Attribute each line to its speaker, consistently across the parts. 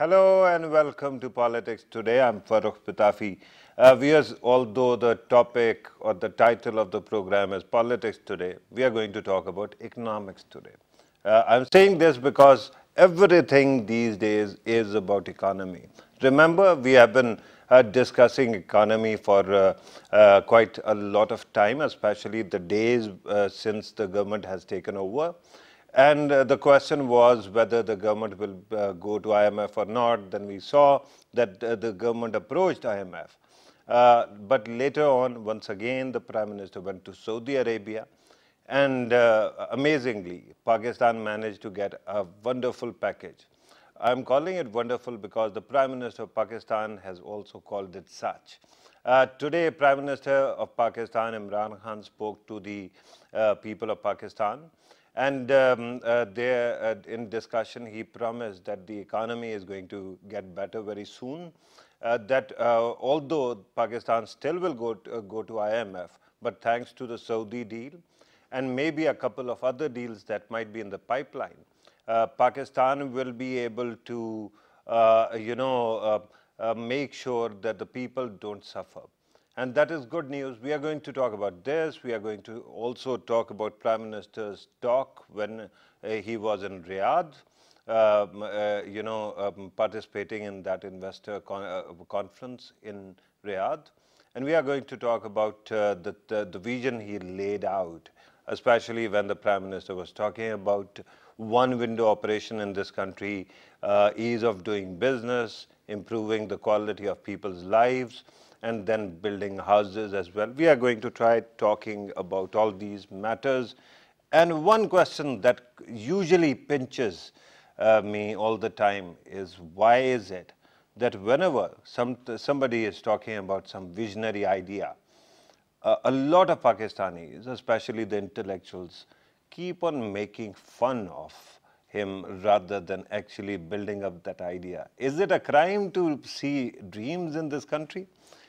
Speaker 1: Hello and welcome to Politics Today. I'm Farooq Pitafi. Viewers, although the topic or the title of the program is Politics Today, we are going to talk about economics today. I'm saying this because everything these days is about economy. Remember, we have been discussing economy for quite a lot of time, especially the days since the government has taken over. And the question was whether the government will go to IMF or not. Then we saw that the government approached IMF. But later on, once again, the Prime Minister went to Saudi Arabia. And amazingly, Pakistan managed to get a wonderful package. I'm calling it wonderful because the Prime Minister of Pakistan has also called it such. Today, Prime Minister of Pakistan, Imran Khan, spoke to the people of Pakistan. And there, in discussion, he promised that the economy is going to get better very soon. That although Pakistan still will go to IMF, but thanks to the Saudi deal and maybe a couple of other deals that might be in the pipeline, Pakistan will be able to, make sure that the people don't suffer. And that is good news. We are going to talk about this. We are going to also talk about Prime Minister's talk when he was in Riyadh, participating in that investor conference in Riyadh. And we are going to talk about the vision he laid out, especially when the Prime Minister was talking about one window operation in this country, ease of doing business, improving the quality of people's lives, and then building houses as well. We are going to try talking about all these matters. And one question that usually pinches me all the time is, why is it that whenever somebody is talking about some visionary idea, a lot of Pakistanis, especially the intellectuals, keep on making fun of him rather than actually building up that idea? Is it a crime to see dreams in this country?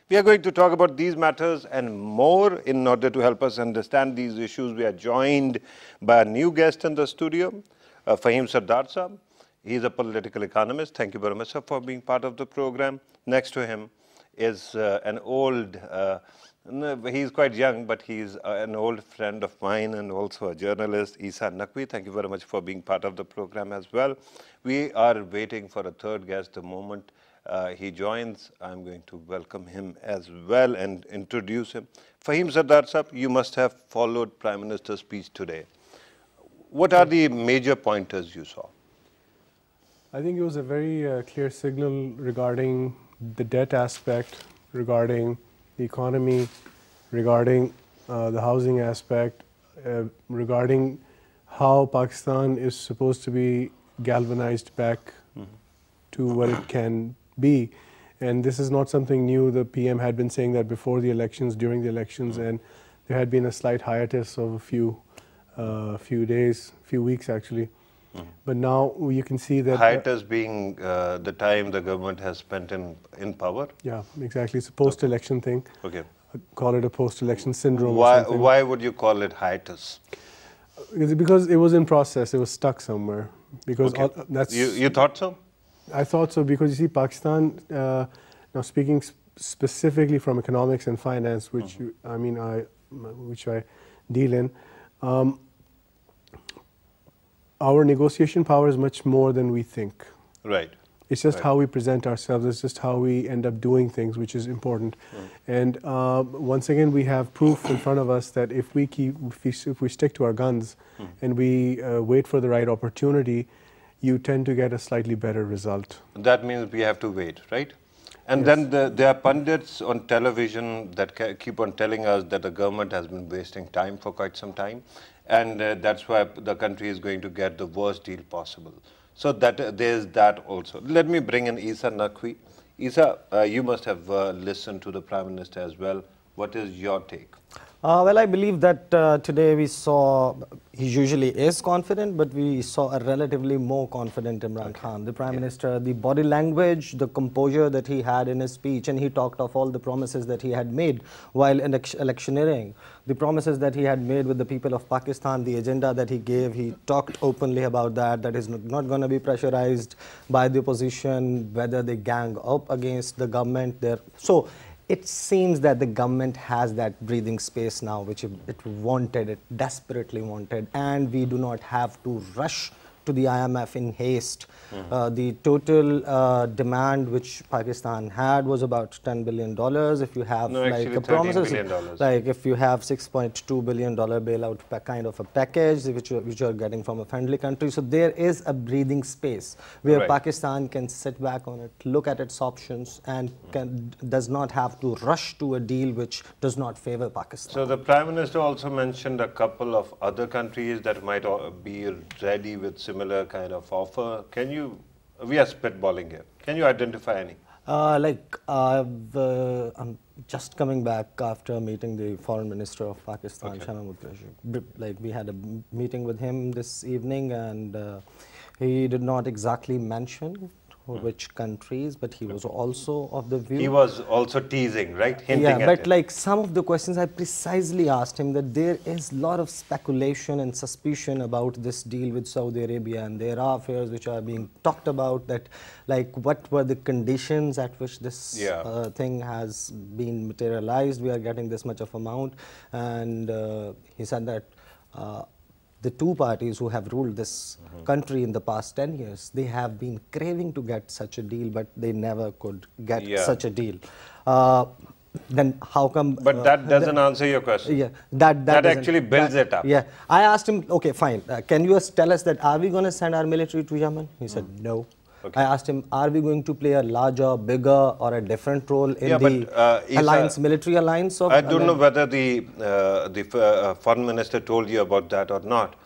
Speaker 1: We are going to talk about these matters and more. In order to help us understand these issues, we are joined by a new guest in the studio, Faheem Sardar sir. He is a political economist. Thank you very much, sir, for being part of the program. Next to him is an old, he's quite young, but he's an old friend of mine and also a journalist, Essa Naqvi. Thank you very much for being part of the program as well. We are waiting for a third guest the moment he joins. I'm going to welcome him as well and introduce him. Faheem Sardar sir, you must have followed Prime Minister's speech today. What are the major pointers you saw?
Speaker 2: I think it was a very clear signal regarding the debt aspect, regarding the economy, regarding the housing aspect, regarding how Pakistan is supposed to be galvanized back to what it can be. And this is not something new. The PM had been saying that before the elections, during the elections, and there had been a slight hiatus of a few days, few weeks actually. But now you can see that
Speaker 1: hiatus being the time the government has spent in power.
Speaker 2: Yeah, exactly. It's a post-election thing.
Speaker 1: Okay.
Speaker 2: Call it a post-election syndrome.
Speaker 1: Why would you call it hiatus?
Speaker 2: Because it was in process. It was stuck somewhere. Because that's
Speaker 1: you thought so?
Speaker 2: I thought so, because you see, Pakistan, now speaking specifically from economics and finance, which which I deal in, our negotiation power is much more than we think.
Speaker 1: Right.
Speaker 2: It's just how we present ourselves. It's just how we end up doing things, which is important. And once again, we have proof in front of us that if we stick to our guns and we wait for the right opportunity, you tend to get a slightly better result.
Speaker 1: That means we have to wait, right? And yes. Then there are pundits on television that keep on telling us that the government has been wasting time for quite some time, and that's why the country is going to get the worst deal possible. So that there's that also. Let me bring in Essa Naqvi. Essa, you must have listened to the Prime Minister as well. What is your take?
Speaker 3: Well, I believe that today we saw, he usually is confident, but we saw a relatively more confident Imran Khan. The Prime Minister, the body language, the composure that he had in his speech, and he talked of all the promises that he had made while electioneering, the promises that he had made with the people of Pakistan, the agenda that he gave, he talked openly about that is not going to be pressurized by the opposition, whether they gang up against the government there. So it seems that the government has that breathing space now, which it wanted, it desperately wanted, and we do not have to rush to the IMF in haste. The total demand which Pakistan had was about $10 billion. If you have like a promises, like if you have $6.2 billion bailout kind of a package, which you are getting from a friendly country, so there is a breathing space where Pakistan can sit back on it, look at its options, and does not have to rush to a deal which does not favor Pakistan.
Speaker 1: So the Prime Minister also mentioned a couple of other countries that might be ready with similar kind of offer. Can you, we are spitballing here, can you identify any?
Speaker 3: I'm just coming back after meeting the Foreign Minister of Pakistan, Shah Mahmood Qureshi. Like we had a meeting with him this evening, and he did not exactly mention which countries, but he was also of the view.
Speaker 1: He was also teasing, right? Hinting
Speaker 3: at but
Speaker 1: it.
Speaker 3: Like some of the questions I precisely asked him that there is a lot of speculation and suspicion about this deal with Saudi Arabia, and there are affairs which are being talked about, that like what were the conditions at which this thing has been materialized, we are getting this much of amount, and he said that the two parties who have ruled this country in the past 10 years, they have been craving to get such a deal, but they never could get such a deal. Then how come...
Speaker 1: But that doesn't answer your question.
Speaker 3: Yeah,
Speaker 1: that actually builds it up.
Speaker 3: Yeah, I asked him, okay, fine, can you tell us that are we going to send our military to Yemen? He said no. I asked him, are we going to play a larger, bigger, or a different role in the alliance, military alliance?
Speaker 1: I don't know whether the foreign minister told you about that or not.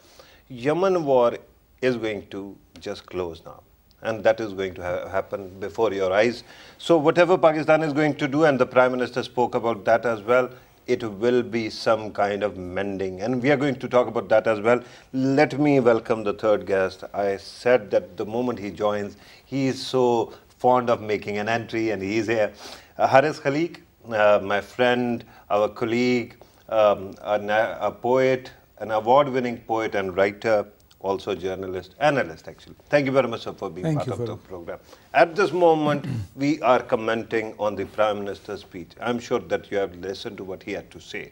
Speaker 1: Yemen war is going to just close now, and that is going to happen before your eyes. So whatever Pakistan is going to do, and the Prime Minister spoke about that as well, it will be some kind of mending, and we are going to talk about that as well. Let me welcome the third guest. I said that the moment he joins, he is so fond of making an entry, and he is here. Khalique, my friend, our colleague, a poet, an award-winning poet and writer, also journalist, analyst actually. Thank you very much, sir, for being part of the program. At this moment, we are commenting on the Prime Minister's speech. I'm sure that you have listened to what he had to say.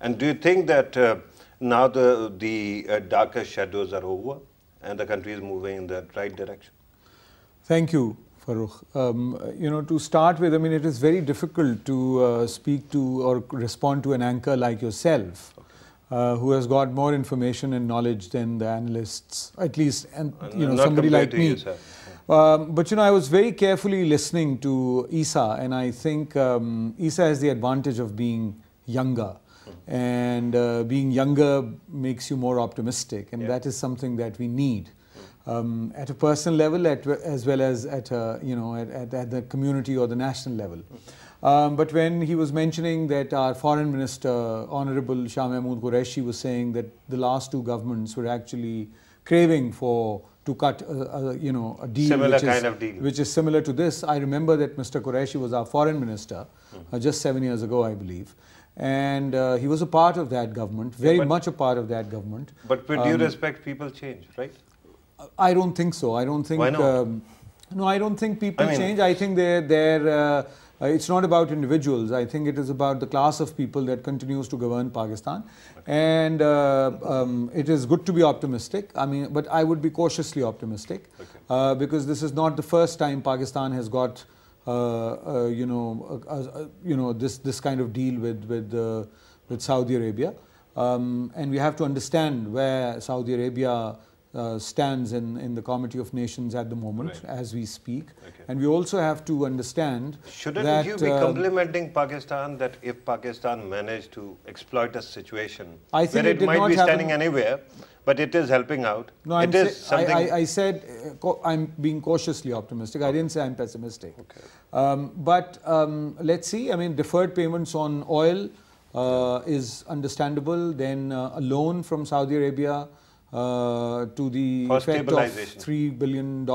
Speaker 1: And do you think that now the darker shadows are over and the country is moving in the right direction?
Speaker 4: Thank you, Farooq. You know, to start with, I mean, it is very difficult to speak to or respond to an anchor like yourself. Who has got more information and knowledge than the analysts, at least, and you know, somebody like me. But you know, I was very carefully listening to Essa, and I think Essa has the advantage of being younger, and being younger makes you more optimistic, and that is something that we need at a personal level, as well as at you know, at the community or the national level. But when he was mentioning that our Foreign Minister, Honorable Shah Mahmood Qureshi, was saying that the last two governments were actually craving to cut you know, a deal, which is similar to this. I remember that Mr. Qureshi was our Foreign Minister just 7 years ago, I believe. And he was a part of that government, very much a part of that government.
Speaker 1: But with due respect, people change, right?
Speaker 4: I don't think so. I don't think...
Speaker 1: Why not?
Speaker 4: No, I don't think people change. I think they're it's not about individuals. I think it is about the class of people that continues to govern Pakistan. And it is good to be optimistic. I mean, but I would be cautiously optimistic because this is not the first time Pakistan has got, you know, this kind of deal with Saudi Arabia. And we have to understand where Saudi Arabia stands in the Committee of Nations at the moment, as we speak. And we also have to understand
Speaker 1: Shouldn't you be complimenting Pakistan that if Pakistan managed to exploit a situation where it might be standing anywhere, but it is helping out?
Speaker 4: No, I said I'm being cautiously optimistic. I didn't say I'm pessimistic. But let's see. I mean, deferred payments on oil, is understandable. Then a loan from Saudi Arabia to the effect of $3 billion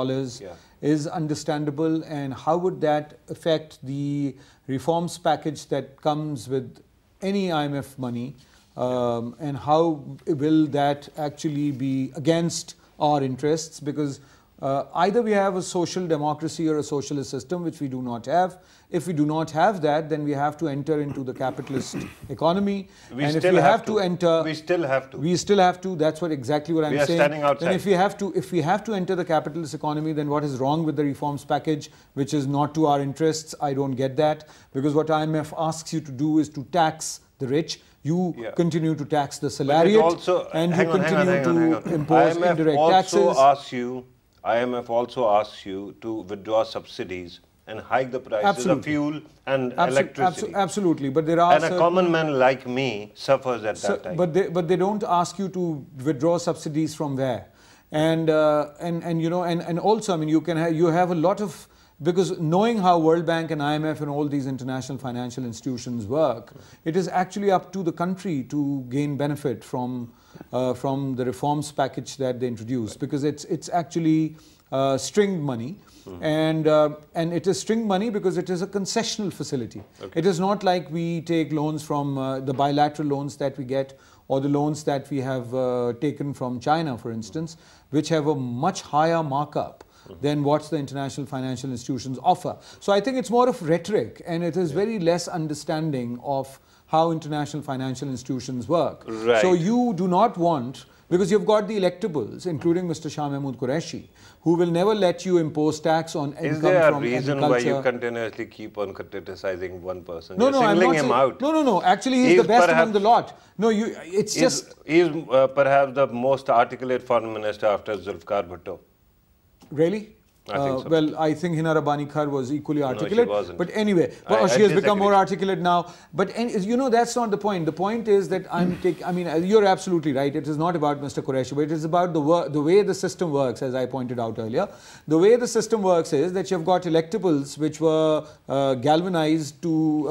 Speaker 4: is understandable. And how would that affect the reforms package that comes with any IMF money? And how will that actually be against our interests? Because either we have a social democracy or a socialist system, which we do not have. If we do not have that, then we have to enter into the capitalist economy. And if we have to enter,
Speaker 1: we still have to.
Speaker 4: We still have to. That's exactly what I'm saying.
Speaker 1: We are standing outside.
Speaker 4: Then if we have to enter the capitalist economy, then what is wrong with the reforms package, which is not to our interests? I don't get that, because what IMF asks you to do is to tax the rich. You continue to tax the salariat, and you continue to impose indirect taxes.
Speaker 1: IMF also asks you to withdraw subsidies and hike the prices of fuel and electricity.
Speaker 4: Absolutely, but there are
Speaker 1: a common man like me suffers at that time.
Speaker 4: But they don't ask you to withdraw subsidies from where, and you know, and also, I mean, you have a lot of, because knowing how World Bank and IMF and all these international financial institutions work, it is actually up to the country to gain benefit from the reforms package that they introduce, because it's actually stringed money, and it is stringed money because it is a concessional facility. It is not like we take loans from the bilateral loans that we get, or the loans that we have taken from China, for instance, which have a much higher markup than what the international financial institutions offer. So I think it's more of rhetoric, and it is very less understanding of how international financial institutions work. So you do not want, because you've got the electables, including Mr. Shah Mahmood Qureshi, who will never let you impose tax on income from agriculture.
Speaker 1: Is there a reason why you continuously keep on criticizing one person?
Speaker 4: No,
Speaker 1: You're singling him out.
Speaker 4: No. Actually, he's the best among the lot. No, it's just...
Speaker 1: He's perhaps the most articulate foreign minister after Zulfikar Bhutto.
Speaker 4: Really?
Speaker 1: I think so.
Speaker 4: Well, I think Hina Rabbani Khar was equally articulate.
Speaker 1: No, she wasn't.
Speaker 4: But anyway, she has become more articulate now. But you know, that's not the point. The point is that I mean, you're absolutely right. It is not about Mr. Qureshi, but it is about the way the system works, as I pointed out earlier. The way the system works is that you've got electables which were galvanized to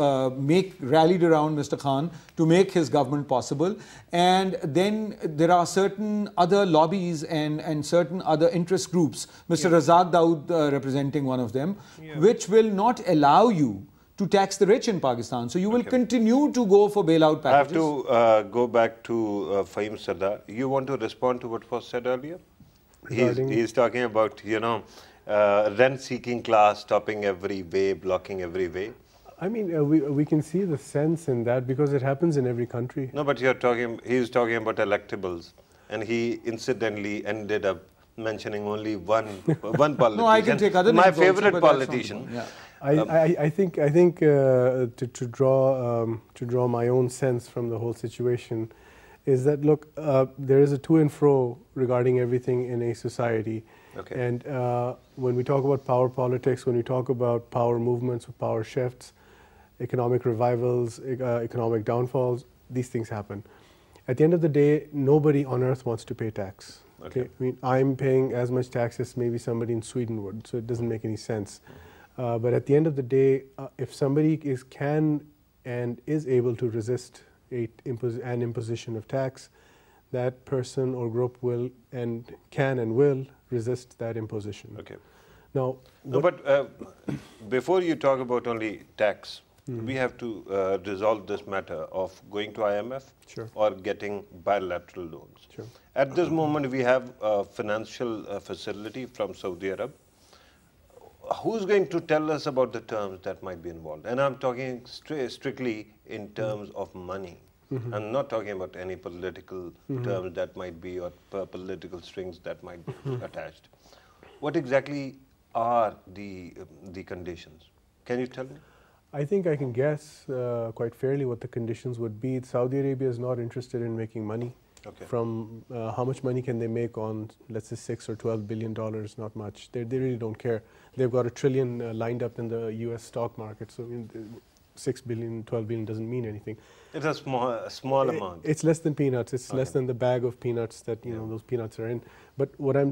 Speaker 4: rallied around Mr. Khan to make his government possible. And then there are certain other lobbies and certain other interest groups, Mr. Razak Dawood representing one of them, which will not allow you to tax the rich in Pakistan. So you will continue to go for bailout packages.
Speaker 1: I have to go back to Faheem Sardar. You want to respond to what was said earlier? He's talking about, you know, rent-seeking class stopping every way, blocking every way.
Speaker 2: I mean, we can see the sense in that because it happens in every country.
Speaker 1: No, but he's talking about electables, and he incidentally ended up mentioning only one politician.
Speaker 4: No, I can take other names.
Speaker 1: My favorite
Speaker 4: also,
Speaker 1: politician.
Speaker 2: I think to draw my own sense from the whole situation is that, look, there is a to and fro regarding everything in a society. And when we talk about power politics, when we talk about power movements or power shifts, economic revivals, economic downfalls, these things happen. At the end of the day, nobody on earth wants to pay tax. I mean, I'm paying as much tax as maybe somebody in Sweden would, so it doesn't make any sense. But at the end of the day, if somebody can and is able to resist an imposition of tax, that person or group will and can and will resist that imposition. Now,
Speaker 1: but before you talk about only tax, we have to resolve this matter of going to IMF or getting bilateral loans. At this moment, we have a financial facility from Saudi Arab. Who's going to tell us about the terms that might be involved? And I'm talking strictly in terms of money. I'm not talking about any political terms that might be, or political strings that might be attached. What exactly are the conditions? Can you tell me?
Speaker 2: I think I can guess quite fairly what the conditions would be. Saudi Arabia is not interested in making money. From how much money can they make on, let's say, $6 or $12 billion? Not much. They really don't care. They've got $1 trillion lined up in the U.S. stock market. So 6 billion, 12 billion doesn't mean anything.
Speaker 1: It's a small amount.
Speaker 2: It's less than peanuts. It's less than the bag of peanuts that those peanuts are in. But what I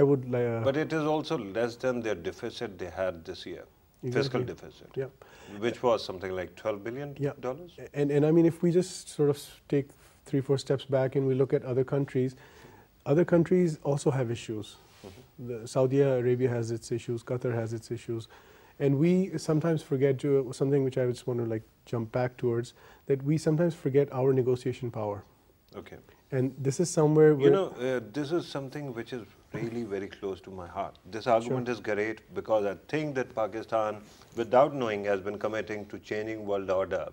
Speaker 2: would.
Speaker 1: But it is also less than their deficit they had this year. fiscal deficit,
Speaker 2: Yeah.
Speaker 1: which was something like $12 billion.
Speaker 2: Yeah. And I mean, if we just sort of take 3-4 steps back and we look at other countries also have issues. Saudi Arabia has its issues, Qatar has its issues. And we sometimes forget something which I just want to like jump back towards, that we sometimes forget our negotiation power.
Speaker 1: Okay.
Speaker 2: And this is somewhere where...
Speaker 1: You know, this is something which is really very close to my heart. This argument is great because I think that Pakistan, without knowing, has been committing to changing world order.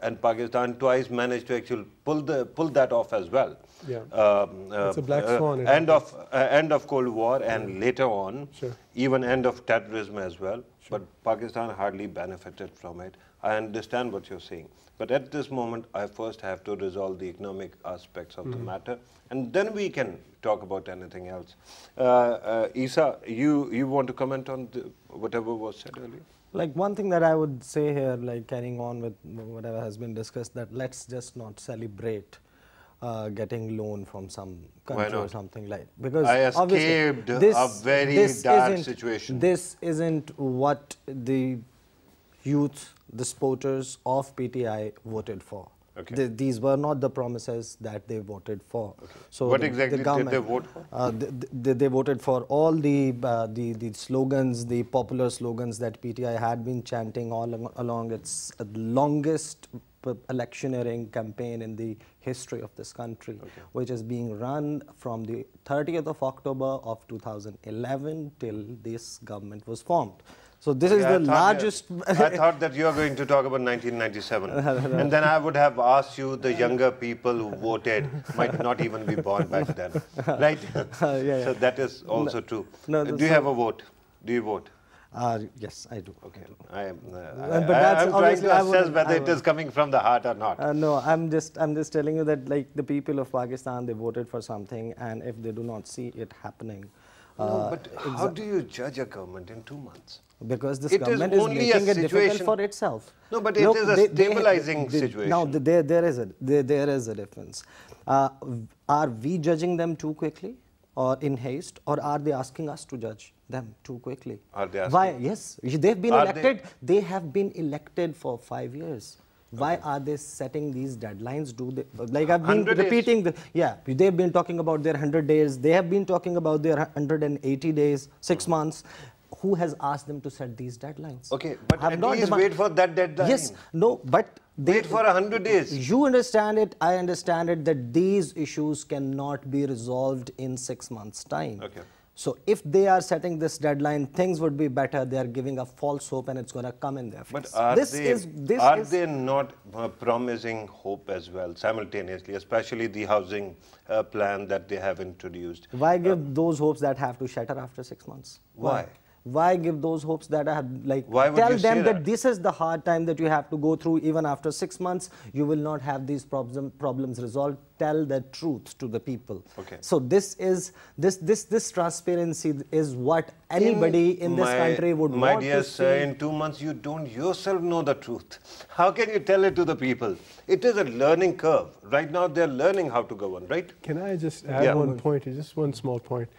Speaker 1: And Pakistan twice managed to actually pull that off as well.
Speaker 2: Yeah. It's a black swan.
Speaker 1: End of Cold War and later on, even end of terrorism as well. But Pakistan hardly benefited from it. I understand what you're saying. But at this moment, I first have to resolve the economic aspects of the matter. And then we can talk about anything else. Essa, you want to comment on whatever was said earlier?
Speaker 3: Like one thing that I would say here, like carrying on with whatever has been discussed, that let's just not celebrate getting loan from some country or something like, because
Speaker 1: I escaped a very dark situation.
Speaker 3: This isn't what the youth, the supporters of PTI voted for.
Speaker 1: Okay.
Speaker 3: These were not the promises that they voted for.
Speaker 1: Okay.
Speaker 3: So
Speaker 1: what exactly did they vote for?
Speaker 3: They voted for all the slogans, the popular slogans that PTI had been chanting all along its longest electioneering campaign in the history of this country, which is being run from the 30th of October of 2011 till this government was formed. So this is the largest...
Speaker 1: I thought that you are going to talk about 1997. And then I would have asked you, the younger people who voted might not even be born back then. Right? So that is also true. Do you have a vote? Do you vote?
Speaker 3: Yes, I do.
Speaker 1: Okay. I'm trying to assess whether it is coming from the heart or not.
Speaker 3: No, I'm just telling you that like the people of Pakistan, they voted for something, and if they do not see it happening...
Speaker 1: No, but how do you judge a government in 2 months?
Speaker 3: Because this government is making it difficult for itself.
Speaker 1: No, but it is a stabilizing situation.
Speaker 3: Now, there is a difference. Are we judging them too quickly or in haste, or are they asking us to judge them too quickly?
Speaker 1: Are they asking?
Speaker 3: Why? Yes, they've been elected. They have been elected for 5 years. Why are they setting these deadlines? Like I've been repeating, they've been talking about their 100 days. They have been talking about their 180 days, 6 months. Who has asked them to set these deadlines?
Speaker 1: Okay, but at least wait for that deadline.
Speaker 3: Yes, no, but...
Speaker 1: wait for 100 days.
Speaker 3: You understand it, I understand it, that these issues cannot be resolved in 6 months' time.
Speaker 1: Okay.
Speaker 3: So if they are setting this deadline, things would be better. They are giving a false hope and it's going to come in their face.
Speaker 1: But are they not promising hope as well simultaneously, especially the housing plan that they have introduced?
Speaker 3: Why give those hopes that have to shatter after 6 months?
Speaker 1: Why?
Speaker 3: Why give those hopes that have, like,
Speaker 1: tell
Speaker 3: them that this is the hard time that you have to go through? Even after 6 months, you will not have these problems resolved. Tell the truth to the people.
Speaker 1: Okay.
Speaker 3: So this transparency is what anybody in this country would want to see.
Speaker 1: My dear sir, in 2 months you don't yourself know the truth. How can you tell it to the people? It is a learning curve. Right now they're learning how to govern, right?
Speaker 2: Can I just add one point, just one small point?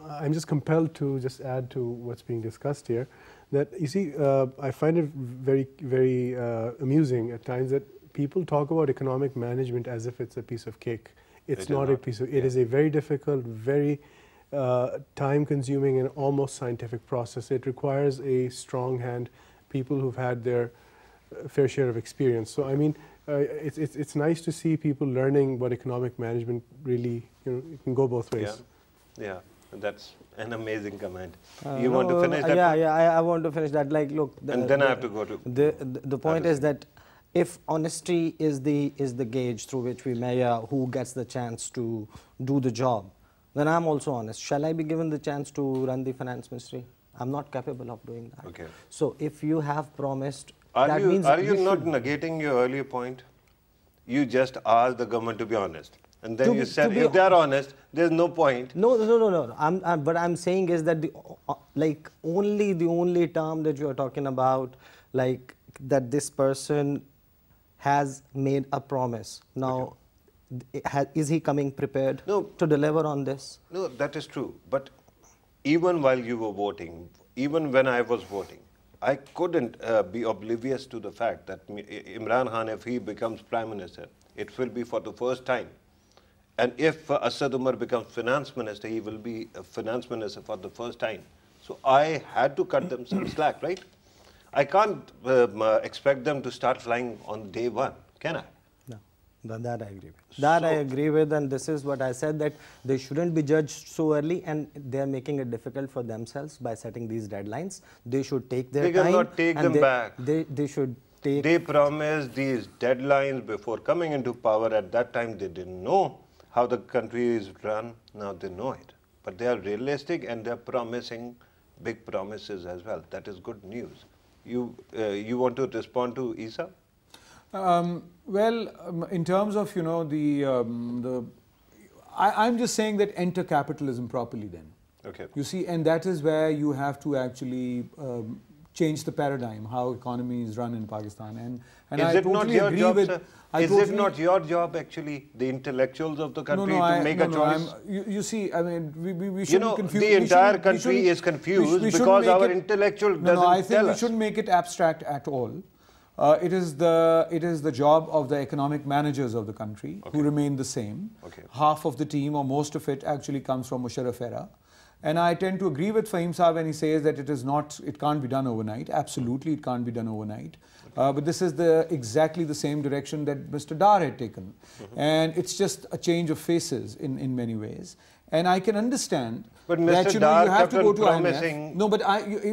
Speaker 2: I'm just compelled to just add to what's being discussed here, that you see, I find it very, very amusing at times that people talk about economic management as if it's a piece of cake. It's not a piece of, it is a very difficult, very time-consuming and almost scientific process. It requires a strong hand, people who've had their fair share of experience. So I mean, it's nice to see people learning what economic management really, it can go both ways.
Speaker 1: Yeah. That's an amazing comment. You want to finish that?
Speaker 3: I want to finish that. Like, look,
Speaker 1: and then I have to go to
Speaker 3: the point is that if honesty is the gauge through which we measure who gets the chance to do the job, then I'm also honest. Shall I be given the chance to run the finance ministry? I'm not capable of doing that.
Speaker 1: Okay.
Speaker 3: So if you have promised,
Speaker 1: are you not negating your earlier point? You just asked the government to be honest. And then you said, if they are honest, there's no point.
Speaker 3: No. What I'm saying is that the only term that you are talking about, like that this person has made a promise. Now, is he coming prepared to deliver on this?
Speaker 1: No, that is true. But even while you were voting, even when I was voting, I couldn't be oblivious to the fact that Imran Khan, if he becomes Prime Minister, it will be for the first time. And if Asad Umar becomes Finance Minister, he will be a Finance Minister for the first time. So I had to cut them some slack, right? I can't expect them to start flying on day one, can I?
Speaker 3: No, that I agree with. That I agree with, and this is what I said, that they shouldn't be judged so early, and they're making it difficult for themselves by setting these deadlines. They should take their time.
Speaker 1: They cannot take them back.
Speaker 3: They should take...
Speaker 1: They promised these deadlines before coming into power. At that time, they didn't know how the country is run. Now they know it. But they are realistic, and they're promising big promises as well. That is good news. You want to respond to Essa?
Speaker 4: Well, in terms of, I'm just saying that enter capitalism properly then.
Speaker 1: Okay.
Speaker 4: You see, and that is where you have to actually change the paradigm, how economy is run in Pakistan. And
Speaker 1: is
Speaker 4: I
Speaker 1: it
Speaker 4: totally
Speaker 1: not your
Speaker 4: agree
Speaker 1: job,
Speaker 4: with...
Speaker 1: sir? Is it not your job, actually, the intellectuals of the country, to make a choice?
Speaker 4: You see, I mean, we shouldn't confuse...
Speaker 1: the entire country is confused because our intellectual doesn't tell us.
Speaker 4: I think we shouldn't make it abstract at all. It is the job of the economic managers of the country who remain the same.
Speaker 1: Okay.
Speaker 4: Half of the team, or most of it, actually comes from Musharraf era. And I tend to agree with Faheem Saab when he says that it can't be done overnight. Absolutely, it can't be done overnight. But this is exactly the same direction that Mr. Dar had taken. And it's just a change of faces in many ways. And I can understand
Speaker 1: but
Speaker 4: that
Speaker 1: Mr.
Speaker 4: you
Speaker 1: Dar
Speaker 4: have to go to
Speaker 1: promising,
Speaker 4: IMF. No, but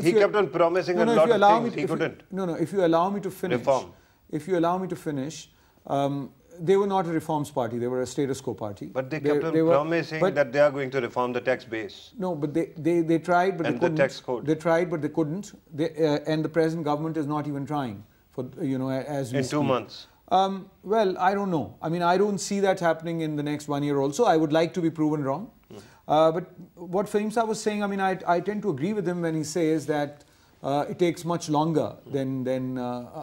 Speaker 1: he kept on promising a lot of things he couldn't.
Speaker 4: If you allow me to finish.
Speaker 1: Reform.
Speaker 4: If you allow me to finish, they were not a reforms party, they were a status quo party.
Speaker 1: But they kept on promising that they are going to reform the tax base.
Speaker 4: No, but they tried, but they couldn't.
Speaker 1: The tax code.
Speaker 4: They tried, but they couldn't. And the present government is not even trying, for as we
Speaker 1: in
Speaker 4: speak.
Speaker 1: 2 months.
Speaker 4: Well, I don't know. I mean, I don't see that happening in the next 1 year also. I would like to be proven wrong. But what Faheem Saab was saying, I mean, I tend to agree with him when he says that it takes much longer than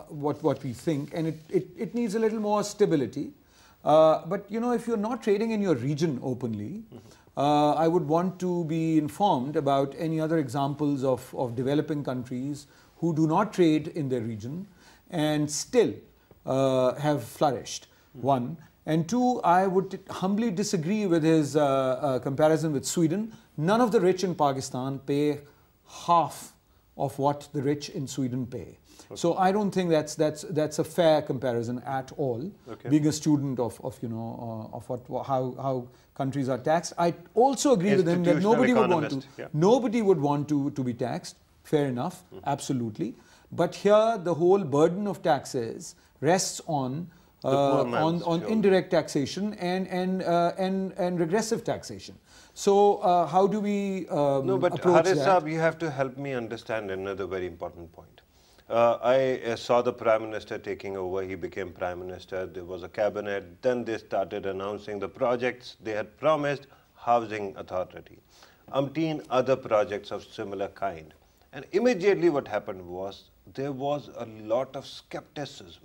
Speaker 4: what we think, and it needs a little more stability. But if you're not trading in your region openly, I would want to be informed about any other examples of developing countries who do not trade in their region and still have flourished, one. And two, I would humbly disagree with his comparison with Sweden. None of the rich in Pakistan pay half of what the rich in Sweden pay. Okay. So I don't think that's a fair comparison at all. Okay. Being a student of how countries are taxed, I also agree with him that nobody would want to be taxed. Fair enough, absolutely. But here the whole burden of taxes rests on indirect taxation and regressive taxation. So how do we
Speaker 1: No, but Haris Saab, you have to help me understand another very important point. I saw the Prime Minister taking over. He became Prime Minister. There was a cabinet. Then they started announcing the projects they had promised. Housing Authority, umpteen other projects of similar kind. And immediately what happened was there was a lot of skepticism.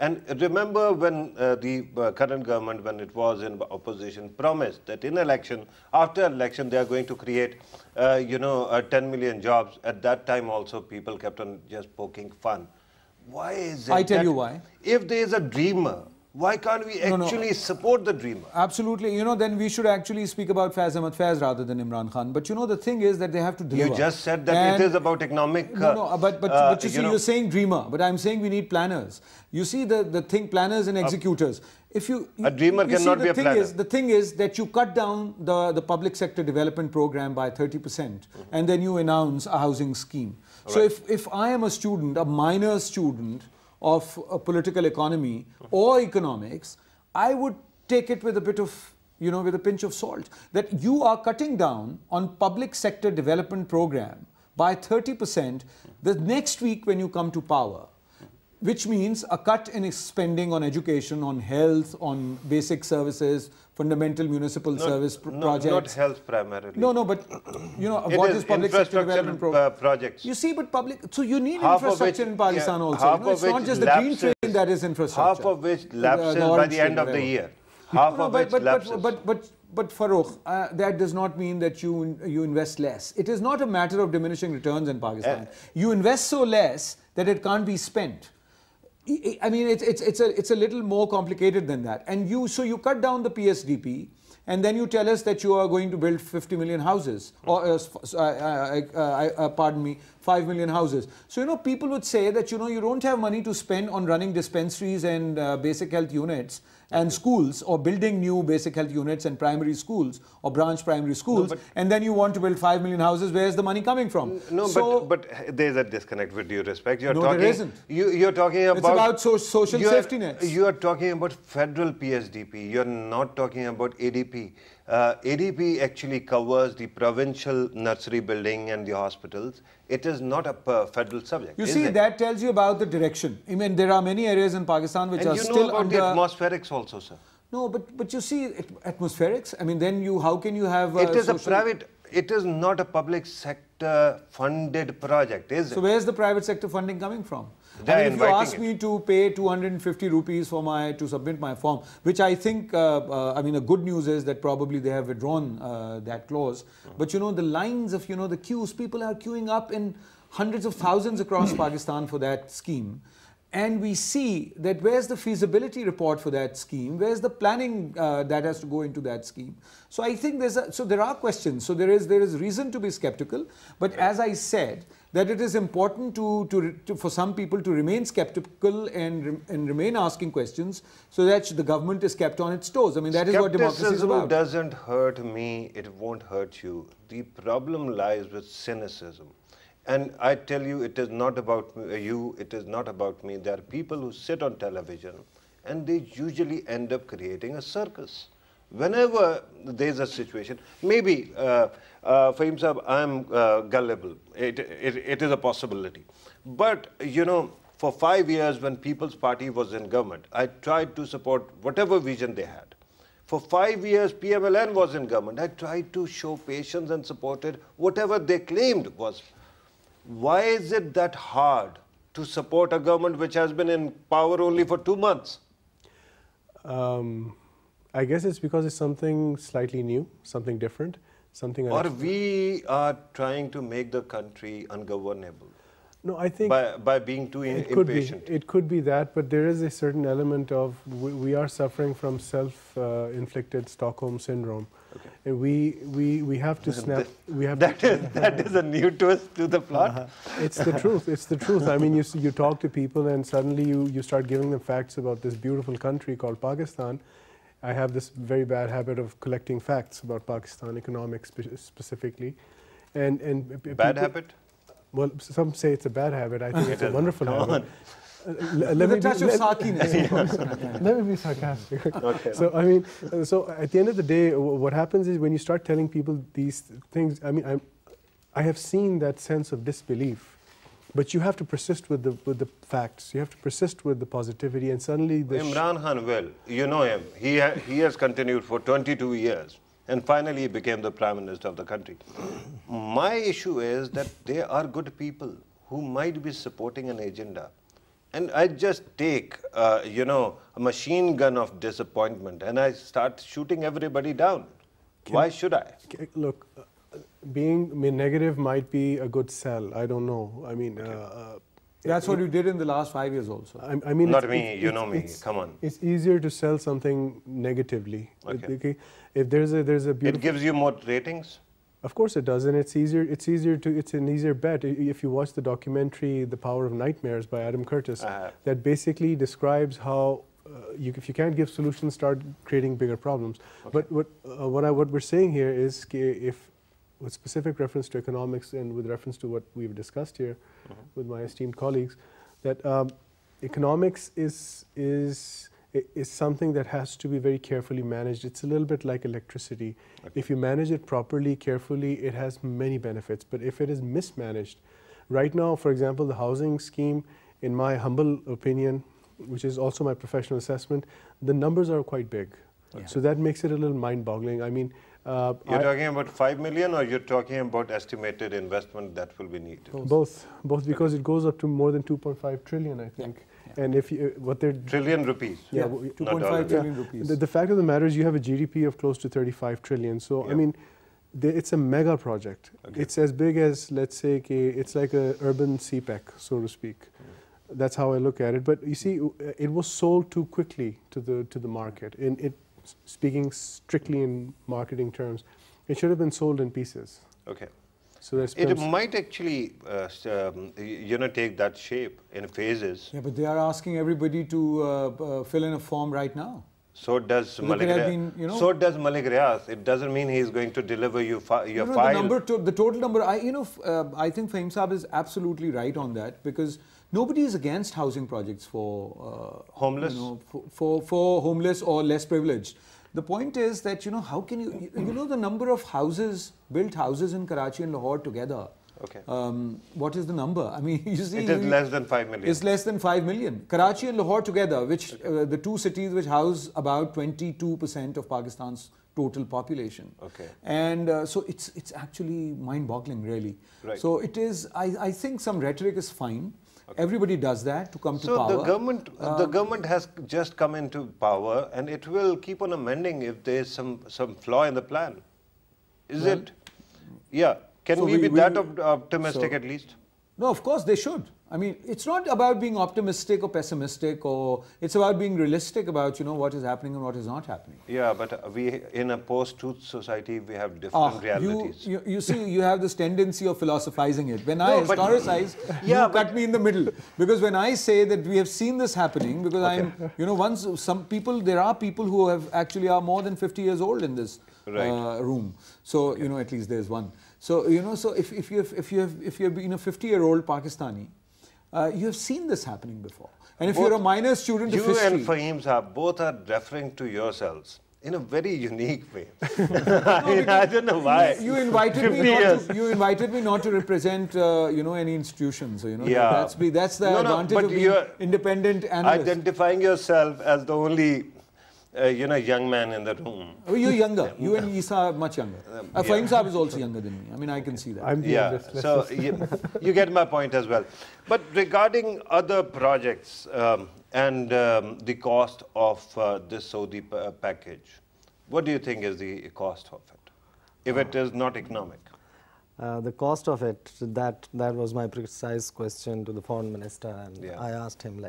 Speaker 1: And remember when the current government, when it was in opposition, promised that in election, after election, they are going to create, 10 million jobs. At that time also, people kept on just poking fun. Why is it
Speaker 4: I tell you why.
Speaker 1: If there is a dreamer, why can't we actually support the dreamer?
Speaker 4: Absolutely. Then we should actually speak about Faiz Ahmad Faiz rather than Imran Khan. But the thing is that they have to deliver.
Speaker 1: You just said that it is about economic...
Speaker 4: but you see, you're saying dreamer, but I'm saying we need planners. You see the thing, planners and executors.
Speaker 1: A dreamer cannot be a planner.
Speaker 4: The thing is that you cut down the public sector development program by 30% and then you announce a housing scheme. So if I am a student, a minor student, of political economy or economics, I would take it with a bit of, with a pinch of salt, that you are cutting down on public sector development program by 30% the next week when you come to power, which means a cut in spending on education, on health, on basic services, fundamental municipal service projects.
Speaker 1: Not health primarily.
Speaker 4: No, but what is public sector development
Speaker 1: projects?
Speaker 4: You see, but so you need infrastructure in Pakistan also. It's not just the green train that is infrastructure.
Speaker 1: Half of which lapses by the end of the year. Half of which lapses.
Speaker 4: But but Farokh, that does not mean that you invest less. It is not a matter of diminishing returns in Pakistan. You invest so less that it can't be spent. I mean, it's a little more complicated than that. And so you cut down the PSDP, and then you tell us that you are going to build 50 million houses, or pardon me, 5 million houses. So, you know, people would say that, you know, you don't have money to spend on running dispensaries and basic health units and schools, or building new basic health units and primary schools or branch primary schools, and then you want to build 5 million houses. Where's the money coming from?
Speaker 1: No, so, but there's a disconnect with due respect. You're
Speaker 4: there isn't.
Speaker 1: You're talking about...
Speaker 4: It's about social safety nets.
Speaker 1: You are talking about federal PSDP. You're not talking about ADP. ADP actually covers the provincial nursery building and the hospitals. It is not a federal subject.
Speaker 4: You see, that tells you about the direction. I mean, there are many areas in Pakistan which are still under...
Speaker 1: And you know about the atmospherics also, sir.
Speaker 4: No, but you see, atmospherics, I mean, then how can you have...
Speaker 1: It is a private, it is not a public sector funded project, is it?
Speaker 4: So where's the private sector funding coming from? I mean, if you ask me to pay 250 rupees to submit my form, which I think, I mean, the good news is that probably they have withdrawn that clause. But, you know, the lines of, you know, the queues, people are queuing up in hundreds of thousands across Pakistan for that scheme. And we see that where's the feasibility report for that scheme? Where's the planning that has to go into that scheme? So I think there are questions. So there is reason to be skeptical. But as I said, that it is important for some people to remain skeptical and remain asking questions, so that the government is kept on its toes. I mean, that is what democracy is about.
Speaker 1: Skepticism doesn't hurt me, it won't hurt you. The problem lies with cynicism. And I tell you, it is not about you, it is not about me. There are people who sit on television and they usually end up creating a circus. Whenever there's a situation, maybe, Faheem Sahab, I'm gullible. It is a possibility. But, you know, for 5 years when People's Party was in government, I tried to support whatever vision they had. For 5 years, PMLN was in government. I tried to show patience and supported whatever they claimed was. Why is it that hard to support a government which has been in power only for 2 months?
Speaker 2: I guess it's because it's something slightly new, something different, something...
Speaker 1: Or we are trying to make the country ungovernable.
Speaker 2: No, I think...
Speaker 1: By being too impatient.
Speaker 2: It could be that, but there is a certain element of... We are suffering from self-inflicted Stockholm syndrome. Okay. And we have to snap...
Speaker 1: That is a new twist to the plot.
Speaker 2: It's the truth. It's the truth. I mean, you talk to people and suddenly you start giving them facts about this beautiful country called Pakistan. I have this very bad habit of collecting facts about Pakistan, economics specifically.
Speaker 1: Bad habit?
Speaker 2: Well, some say it's a bad habit. I think it's a wonderful habit.
Speaker 4: Let me touch of sarcasm.
Speaker 2: Let me be sarcastic. Okay. So, I mean, so at the end of the day, what happens is when you start telling people these things, I mean, I have seen that sense of disbelief. But you have to persist with the facts. You have to persist with the positivity, and suddenly
Speaker 1: Imran Khan, well, you know him. He has continued for 22 years, and finally he became the Prime Minister of the country. My issue is that they are good people who might be supporting an agenda. And I just take, you know, a machine gun of disappointment and I start shooting everybody down. Why should I?
Speaker 2: Look, being negative might be a good sell. I don't know. I mean...
Speaker 4: That's what you did in the last 5 years also.
Speaker 2: I mean,
Speaker 1: not me, you know me, come on.
Speaker 2: It's easier to sell something negatively. Okay. If there's a beautiful...
Speaker 1: It gives you more ratings?
Speaker 2: Of course it does, and it's an easier bet. If you watch the documentary The Power of Nightmares by Adam Curtis, that basically describes how if you can't give solutions, start creating bigger problems. Okay. But what we're saying here is, if with specific reference to economics and with reference to what we've discussed here with my esteemed colleagues, that economics is something that has to be very carefully managed. It's a little bit like electricity. Okay. If you manage it properly, carefully, it has many benefits. But if it is mismanaged, right now, for example, the housing scheme, in my humble opinion, which is also my professional assessment, the numbers are quite big. Yeah. So that makes it a little mind-boggling. I mean,
Speaker 1: you're talking about 5 million, or you're talking about estimated investment that will be needed?
Speaker 2: Both, because it goes up to more than 2.5 trillion, I think. And if you, what they're
Speaker 1: Trillion rupees.
Speaker 2: Yeah,
Speaker 4: Yeah,
Speaker 2: well,
Speaker 4: 2.5 trillion rupees.
Speaker 2: The fact of the matter is you have a GDP of close to 35 trillion. So, I
Speaker 1: Yeah.
Speaker 2: mean, it's a mega project.
Speaker 1: Okay.
Speaker 2: It's as big as, let's say, it's like a urban CPEC, so to speak. That's how I look at it. But you see, it was sold too quickly to the market. Speaking strictly in marketing terms, it should have been sold in pieces.
Speaker 1: Okay.
Speaker 2: So that's
Speaker 1: It might actually, take that shape in phases.
Speaker 4: Yeah, but they are asking everybody to fill in a form right now.
Speaker 1: So does
Speaker 4: There
Speaker 1: Malik
Speaker 4: could have
Speaker 1: Riaz.
Speaker 4: been, you know-
Speaker 1: So does Malik Riaz. It doesn't mean he is going to deliver your
Speaker 4: You know,
Speaker 1: file.
Speaker 4: the total number, I think Faheem Saab is absolutely right on that, because nobody is against housing projects for
Speaker 1: Homeless?
Speaker 4: for homeless or less privileged. The point is that, how can the number of built houses in Karachi and Lahore together.
Speaker 1: Okay.
Speaker 4: What is the number? I mean, you see,
Speaker 1: It is less than 5 million.
Speaker 4: it's less than 5 million. Karachi and Lahore together, which the two cities which house about 22% of Pakistan's total population.
Speaker 1: Okay.
Speaker 4: And so it's actually mind-boggling, really.
Speaker 1: Right.
Speaker 4: So it is. I think some rhetoric is fine. Okay. Everybody does that to come to power.
Speaker 1: So the government has just come into power, and it will keep on amending if there is some flaw in the plan. Is it? Yeah. Can
Speaker 4: So
Speaker 1: we be that optimistic at least?
Speaker 4: No, of course they should. I mean, it's not about being optimistic or pessimistic, or it's about being realistic about what is happening and what is not happening.
Speaker 1: Yeah, but we in a post-truth society we have different realities.
Speaker 4: You see, you have this tendency of philosophizing it. When I
Speaker 1: No, but-
Speaker 4: historicize,
Speaker 1: Yeah,
Speaker 4: you cut me in the middle. Because when I say that we have seen this happening, because there are people who are more than 50 years old in this room. So, at least there's one. So, so if you have been a 50-year-old Pakistani, you have seen this happening before. And if you're a minor student of
Speaker 1: You
Speaker 4: history...
Speaker 1: and Faheem Saab both are referring to yourselves in a very unique way. I don't know why.
Speaker 4: You invited me not to represent, any institution. So,
Speaker 1: Yeah.
Speaker 4: that's the advantage
Speaker 1: but
Speaker 4: of being
Speaker 1: you're
Speaker 4: independent analyst.
Speaker 1: identifying yourself as the only, young man in the room.
Speaker 4: Oh, you're younger. You and Essa are much younger. Faheem Saab is also younger than me. I mean, I can see that.
Speaker 2: I'm the
Speaker 1: Yeah,
Speaker 2: youngest.
Speaker 1: so you get my point as well. But regarding other projects and the cost of this Saudi package, what do you think is the cost of it, if it is not economic?
Speaker 3: The cost of it, that was my precise question to the foreign minister, and
Speaker 1: Yeah.
Speaker 3: I asked him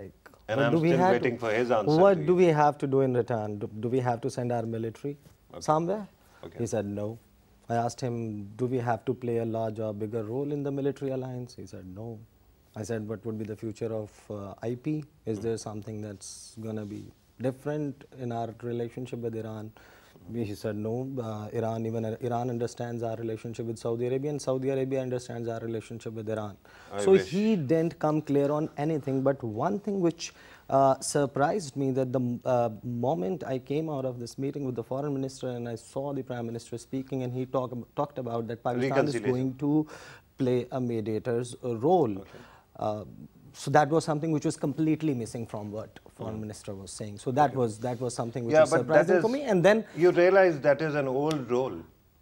Speaker 1: And I'm still waiting for his answer.
Speaker 3: what do we have to do in return? Do we have to send our military somewhere?
Speaker 1: Okay.
Speaker 3: He said no. I asked him, do we have to play a larger or bigger role in the military alliance? He said no. I said, what would be the future of IP? Is there something that's going to be different in our relationship with Iran? He said no. Iran understands our relationship with Saudi Arabia, and Saudi Arabia understands our relationship with Iran. So he didn't come clear on anything. But one thing which surprised me, that the moment I came out of this meeting with the foreign minister and I saw the prime minister speaking, and he talked about that Pakistan is going to play a mediator's role. Okay. So that was something which was completely missing from what foreign minister was saying. So that was something which was surprising for me. And then
Speaker 1: you realize that is an old role.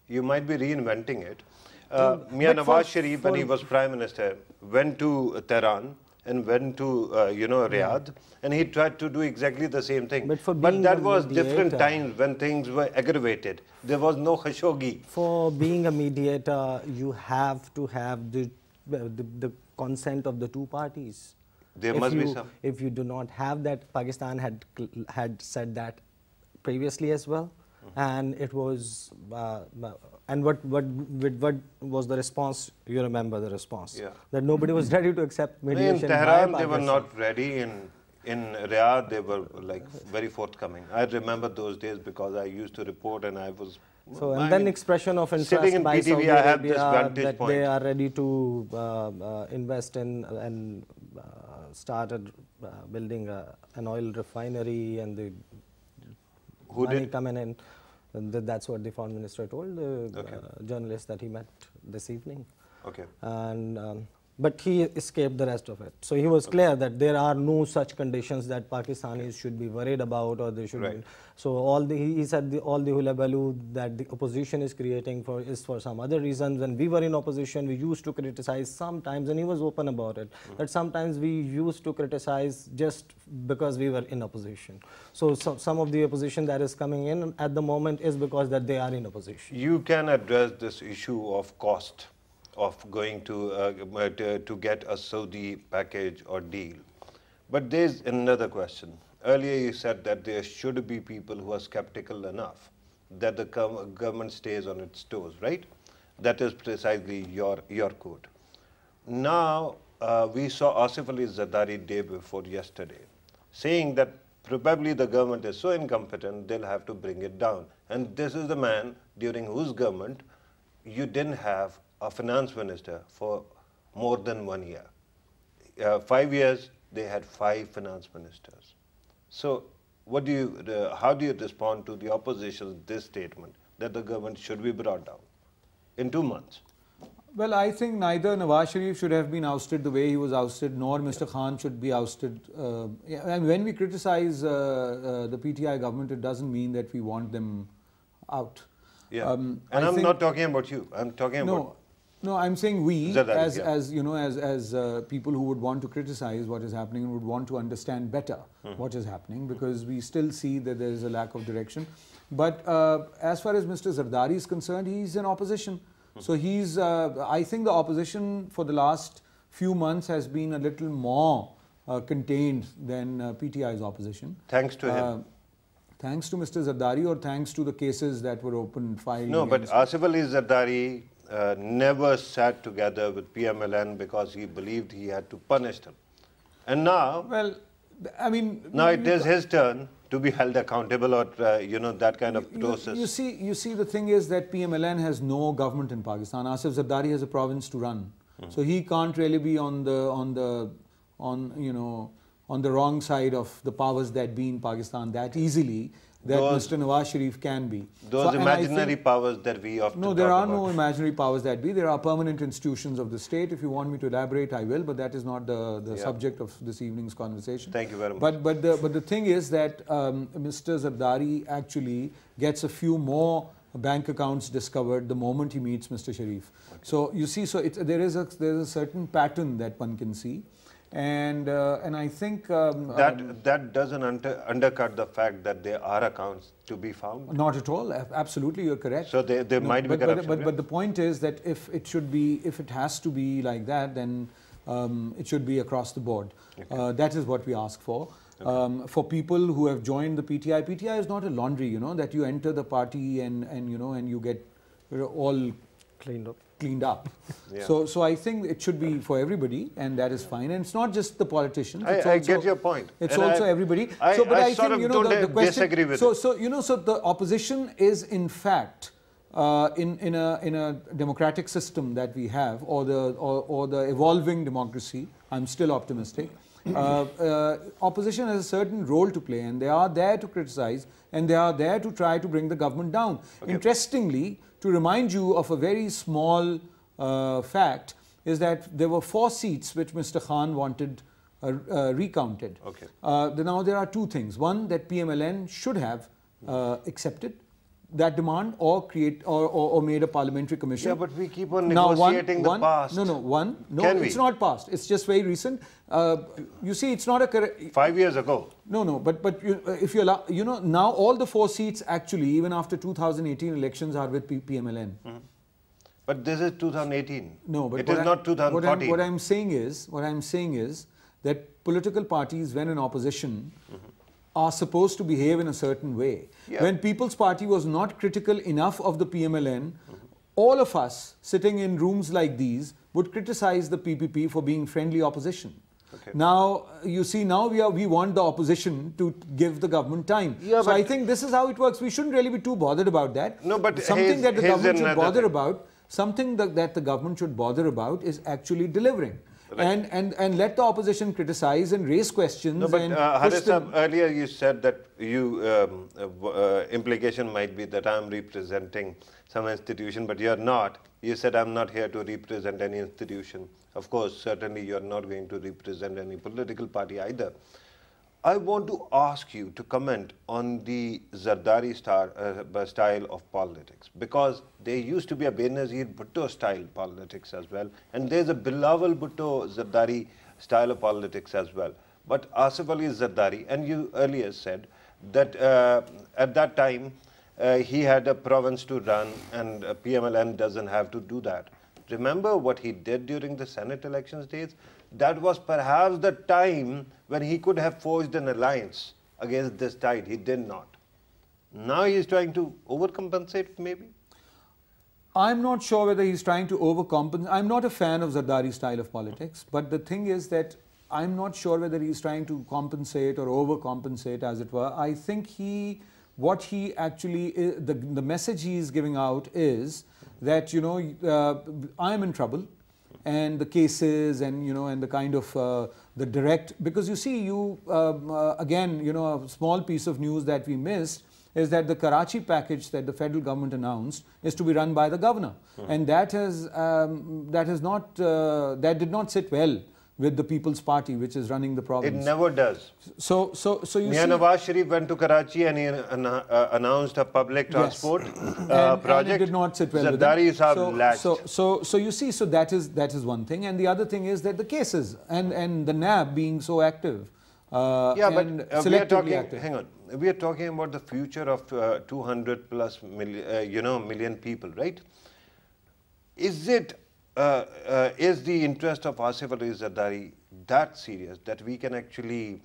Speaker 1: You might be reinventing it. Mian Nawaz Sharif, when he was prime minister, went to Tehran and went to Riyadh, and he tried to do exactly the same thing. But that was different times when things were aggravated. There was no Khashoggi.
Speaker 3: For being a mediator, you have to have the consent of the two parties.
Speaker 1: There must be some.
Speaker 3: If you do not have that, Pakistan had said that previously as well, and it was. And what was the response? You remember the response?
Speaker 1: Yeah.
Speaker 3: That nobody was ready to accept mediation.
Speaker 1: In Tehran,
Speaker 3: by
Speaker 1: they were
Speaker 3: Pakistan.
Speaker 1: not ready. In Riyadh, they were very forthcoming. I remember those days because I used to report, and I was.
Speaker 3: So, and then expression of interest
Speaker 1: sitting in
Speaker 3: by
Speaker 1: PTV,
Speaker 3: Saudi
Speaker 1: I have this
Speaker 3: Arabia
Speaker 1: vantage
Speaker 3: that
Speaker 1: point.
Speaker 3: they are ready to invest in and started building an oil refinery, and the money coming in. And that's what the foreign minister told the journalist that he met this evening.
Speaker 1: Okay.
Speaker 3: And but he escaped the rest of it. So he was clear that there are no such conditions that Pakistanis should be worried about, or they should be. So he said all the hullabaloo that the opposition is creating is for some other reasons. When we were in opposition, we used to criticize sometimes, and he was open about it, that sometimes we used to criticize just because we were in opposition. So some of the opposition that is coming in at the moment is because that they are in opposition.
Speaker 1: You can address this issue of cost of going to get a Saudi package or deal. But there's another question. Earlier you said that there should be people who are skeptical enough that the government stays on its toes, right? That is precisely your quote. Now, we saw Asif Ali Zardari day before yesterday saying that probably the government is so incompetent, they'll have to bring it down. And this is the man during whose government you didn't have a finance minister for more than 1 year. 5 years, they had 5 finance ministers. So how do you respond to the opposition's this statement that the government should be brought down in 2 months?
Speaker 4: Well, I think neither Nawaz Sharif should have been ousted the way he was ousted, nor Mr. Khan should be ousted. And when we criticize the PTI government, it doesn't mean that we want them out.
Speaker 1: Yeah. And I'm not talking about you. I'm talking about...
Speaker 4: No, I'm saying we,
Speaker 1: Zardari,
Speaker 4: as people who would want to criticize what is happening and would want to understand better what is happening, because we still see that there is a lack of direction. But as far as Mr. Sardar is concerned, he's in opposition. So he's, I think the opposition for the last few months has been a little more contained than PTI's opposition.
Speaker 1: Thanks to him.
Speaker 4: Thanks to Mr. Zardari, or thanks to the cases that were opened, filed.
Speaker 1: No, but Asif Ali Zardari never sat together with PMLN because he believed he had to punish them. And now,
Speaker 4: well, I mean,
Speaker 1: now it is his turn to be held accountable, or that kind of process.
Speaker 4: You see, the thing is that PMLN has no government in Pakistan. Asif Zardari has a province to run, so he can't really be on the wrong side of the powers that be in Pakistan that easily. That Mr. Nawaz Sharif can be.
Speaker 1: Those imaginary powers that we often
Speaker 4: No, there are no imaginary powers that be. There are permanent institutions of the state. If you want me to elaborate, I will, but that is not the subject of this evening's conversation.
Speaker 1: Thank you very much.
Speaker 4: But the thing is that Mr. Zardari actually gets a few more bank accounts discovered the moment he meets Mr. Sharif. Okay. So you see, there is a certain pattern that one can see. And I think
Speaker 1: that doesn't undercut the fact that there are accounts to be found.
Speaker 4: Not at all. Absolutely, you're correct.
Speaker 1: So there might be corruption.
Speaker 4: But the point is that if it has to be like that, then it should be across the board. Okay. That is what we ask for. Okay. For people who have joined the PTI, PTI is not a laundry. That you enter the party and you get all cleaned up. Yeah. So I think it should be for everybody, and that is fine. And it's not just the politicians.
Speaker 1: I get your point.
Speaker 4: It's also everybody.
Speaker 1: But I think the question. Disagree with
Speaker 4: so the opposition is in fact in a democratic system that we have, or the evolving democracy. I'm still optimistic. Opposition has a certain role to play, and they are there to criticize, and they are there to try to bring the government down. Okay. Interestingly, to remind you of a very small fact, is that there were 4 seats which Mr. Khan wanted recounted.
Speaker 1: Okay.
Speaker 4: Now there are 2 things. One, that PMLN should have accepted that demand, or made a parliamentary commission.
Speaker 1: Yeah, but we keep on negotiating the past.
Speaker 4: No, it's not past. It's just very recent. You see, it's not a correct...
Speaker 1: 5 years ago.
Speaker 4: No, but if you allow, now all the 4 seats actually, even after 2018 elections, are with PMLN.
Speaker 1: Mm-hmm. But this is 2018.
Speaker 4: No, but
Speaker 1: it is not 2014.
Speaker 4: What I'm saying is that political parties, when in opposition, are supposed to behave in a certain way. Yeah. When People's Party was not critical enough of the PMLN, all of us sitting in rooms like these would criticize the PPP for being friendly opposition. Okay. Now, you see, now we want the opposition to give the government time. Yeah, so I think this is how it works. We shouldn't really be too bothered about that.
Speaker 1: No, but
Speaker 4: something that the government should bother about, something that the government should bother about is actually delivering. and let the opposition criticize and raise questions.
Speaker 1: No, but
Speaker 4: and
Speaker 1: Harissa, earlier you said that implication might be that I'm representing some institution, but you're not. You said I'm not here to represent any institution. Of course, certainly you're not going to represent any political party either. I want to ask you to comment on the Zardari style of politics, because there used to be a Benazir Bhutto style politics as well, and there's a Bilawal Bhutto Zardari style of politics as well. But Asif Ali Zardari, and you earlier said that at that time he had a province to run, and PMLN doesn't have to do that. Remember what he did during the Senate elections days? That was perhaps the time when he could have forged an alliance against this tide. He did not. Now he is trying to overcompensate, maybe?
Speaker 4: I'm not sure whether he's trying to overcompensate. I'm not a fan of Zardari's style of politics, but the thing is that I'm not sure whether he's trying to compensate or overcompensate, as it were. I think what he actually, the message he is giving out is that, you know, I'm in trouble, and the cases and, you know, and the kind of the direct, because you see, again, you know, a small piece of news that we missed is that the Karachi package that the federal government announced is to be run by the governor, and that did not sit well with the People's Party, which is running the province.
Speaker 1: It never does.
Speaker 4: So you see,
Speaker 1: Nawaz Sharif went to Karachi and he announced a public transport project.
Speaker 4: And it did not sit well with
Speaker 1: them.
Speaker 4: So you see, so that is one thing, and the other thing is that the cases and the NAB being so active.
Speaker 1: Yeah, but we are talking.
Speaker 4: Active.
Speaker 1: Hang on, we are talking about the future of 200 plus million people, right? Is it? Is the interest of Asif Ali Zardari that serious that we can actually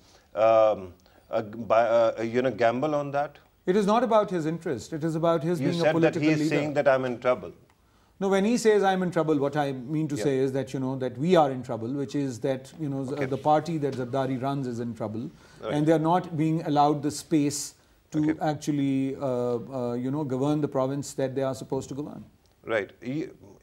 Speaker 1: gamble on that?
Speaker 4: It is not about his interest. It is about his being a political leader.
Speaker 1: You said that he is saying that I'm in trouble.
Speaker 4: No, when he says I'm in trouble, what I mean to say is that, you know, that we are in trouble, which is that, you know, the party that Zardari runs is in trouble, and they are not being allowed the space to actually, you know, govern the province that they are supposed to govern.
Speaker 1: Right.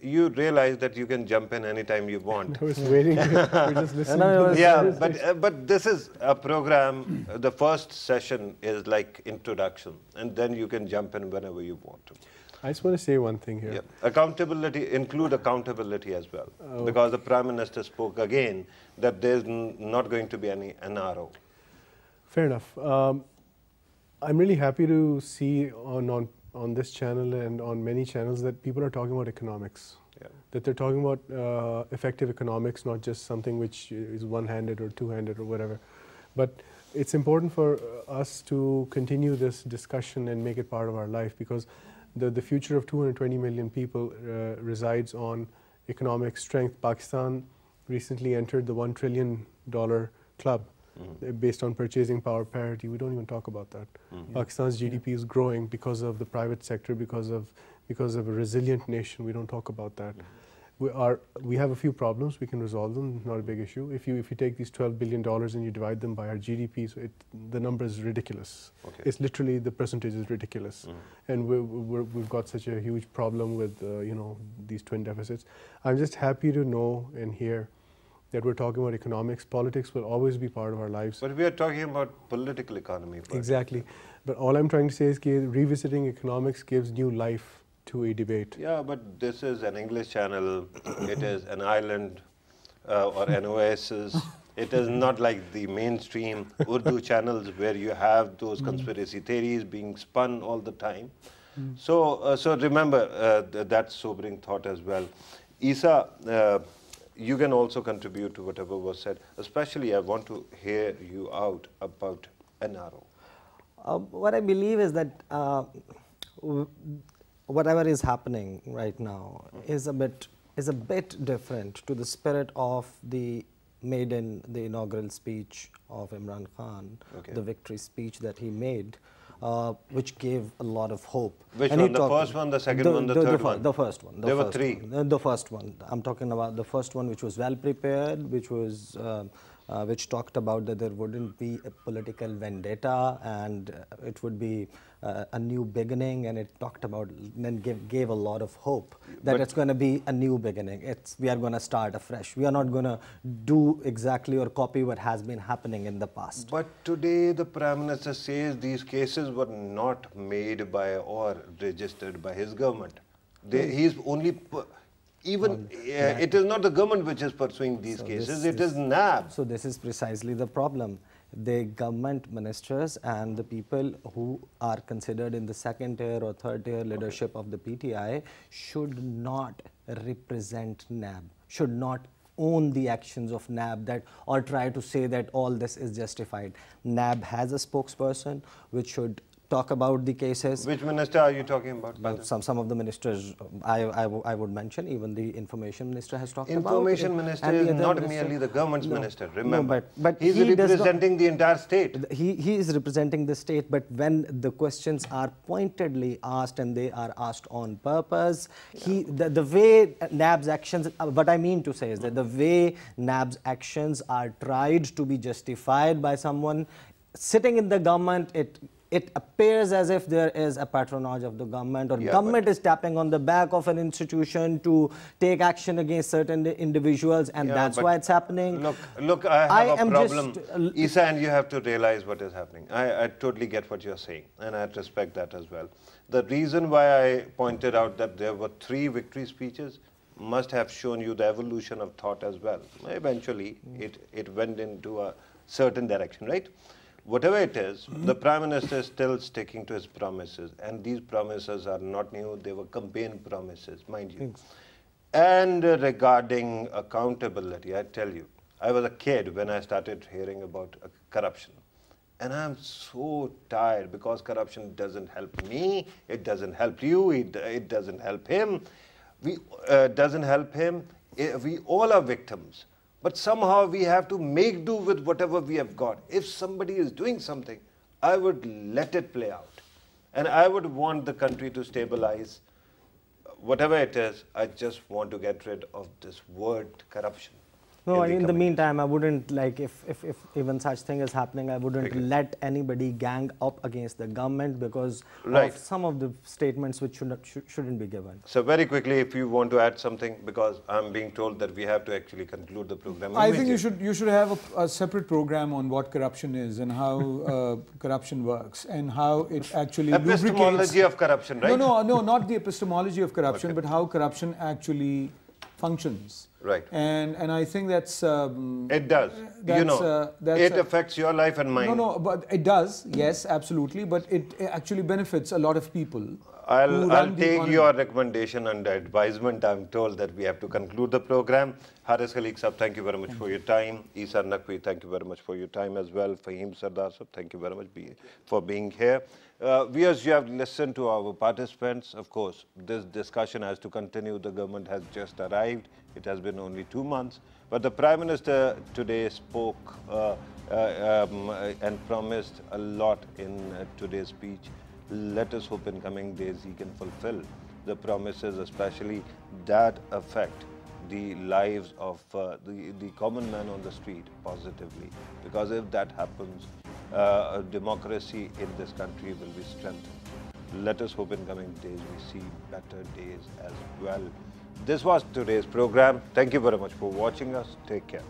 Speaker 1: You realize that you can jump in anytime you want.
Speaker 2: I was waiting. We're just listening.
Speaker 1: Yeah, but this is a program. The first session is like introduction, and then you can jump in whenever you want to.
Speaker 2: I just want to say one thing here.
Speaker 1: Yeah. Accountability, include accountability as well, because the Prime Minister spoke again that there's not going to be any NRO.
Speaker 2: Fair enough. I'm really happy to see on this channel and on many channels that people are talking about economics. Yeah. That they're talking about effective economics, not just something which is one-handed or two-handed or whatever. But it's important for us to continue this discussion and make it part of our life, because the future of 220 million people resides on economic strength. Pakistan recently entered the $1 trillion club. Based on purchasing power parity. We don't even talk about that. Pakistan's GDP is growing because of the private sector, because of a resilient nation. We don't talk about that. We have a few problems. We can resolve them. Not a big issue. If you take these $12 billion and you divide them by our GDP, so the number is ridiculous. Okay. It's literally, the percentage is ridiculous, and we've got such a huge problem with you know, these twin deficits. I'm just happy to know and hear that we're talking about economics. Politics will always be part of our lives.
Speaker 1: But we are talking about political economy.
Speaker 2: Exactly. But all I'm trying to say is that revisiting economics gives new life to a debate.
Speaker 1: Yeah, but this is an English channel. It is an island or an oasis. It is not like the mainstream Urdu channels where you have those conspiracy theories being spun all the time. So remember that sobering thought as well. Essa, you can also contribute to whatever was said. Especially, I want to hear you out about NRO.
Speaker 3: What I believe is that whatever is happening right now is a bit different to the spirit of the inaugural speech of Imran Khan, the victory speech that he made. Which gave a lot of hope.
Speaker 1: Which one? The first one, the second one, the third one?
Speaker 3: The first one.
Speaker 1: There were three.
Speaker 3: The first one. I'm talking about the first one, which was well prepared, which was which talked about that there wouldn't be a political vendetta and it would be a new beginning, and it talked about, then gave a lot of hope that it's going to be a new beginning. We are going to start afresh. We are not going to do exactly or copy what has been happening in the past.
Speaker 1: But today the Prime Minister says these cases were not made by or registered by his government. He's only, it is not the government which is pursuing these cases, it is NAB.
Speaker 3: So this is precisely the problem. The government ministers and the people who are considered in the second tier or third tier leadership of the PTI should not represent NAB, should not own the actions of NAB that, or try to say that all this is justified. NAB has a spokesperson which should talk about the cases.
Speaker 1: Which minister are you talking about?
Speaker 3: Some of the ministers I would mention, even the information minister has talked about.
Speaker 1: Information minister is not merely the government's minister, remember.
Speaker 3: No, but
Speaker 1: he's representing the entire state.
Speaker 3: He is representing the state, but when the questions are pointedly asked and they are asked on purpose, the way NAB's actions, what I mean to say is that the way NAB's actions are tried to be justified by someone sitting in the government, it appears as if there is a patronage of the government, or government is tapping on the back of an institution to take action against certain individuals, and that's why it's happening.
Speaker 1: Look, I have a problem, Essa, and you have to realize what is happening. I totally get what you're saying, and I respect that as well. The reason why I pointed out that there were 3 victory speeches must have shown you the evolution of thought as well. Eventually, it went into a certain direction, right? Whatever it is, the Prime Minister is still sticking to his promises, and these promises are not new, they were campaign promises, mind you.
Speaker 3: Thanks.
Speaker 1: And regarding accountability, I tell you, I was a kid when I started hearing about corruption. And I'm so tired because corruption doesn't help me, it doesn't help you, it doesn't help him. We all are victims. But somehow we have to make do with whatever we have got. If somebody is doing something, I would let it play out. And I would want the country to stabilize. Whatever it is, I just want to get rid of this word corruption.
Speaker 3: No, in the meantime, I wouldn't, like, if even such thing is happening, I wouldn't let anybody gang up against the government because of some of the statements which shouldn't be given.
Speaker 1: So very quickly, if you want to add something, because I'm being told that we have to actually conclude the program.
Speaker 4: I think you should have a separate program on what corruption is and how corruption works and how it actually
Speaker 1: epistemology of corruption, right?
Speaker 4: No, not the epistemology of corruption, but how corruption actually functions.
Speaker 1: Right.
Speaker 4: And I think that's...
Speaker 1: it does. It affects your life and mine.
Speaker 4: No, but it does, yes, absolutely. But it actually benefits a lot of people.
Speaker 1: I'll take your recommendation under advisement. I'm told that we have to conclude the program. Haris Khalique Sahab, thank you very much for your time. Essa Naqvi, thank you very much for your time as well. Faheem Sardar Sahab, thank you very much for being here. Viewers, you have listened to our participants. Of course, this discussion has to continue. The government has just arrived. It has been only 2 months. But the Prime Minister today spoke and promised a lot in today's speech. Let us hope in coming days he can fulfill the promises, especially that affect the lives of the common man on the street positively. Because if that happens, democracy in this country will be strengthened. Let us hope in coming days we see better days as well. This was today's program. Thank you very much for watching us. Take care.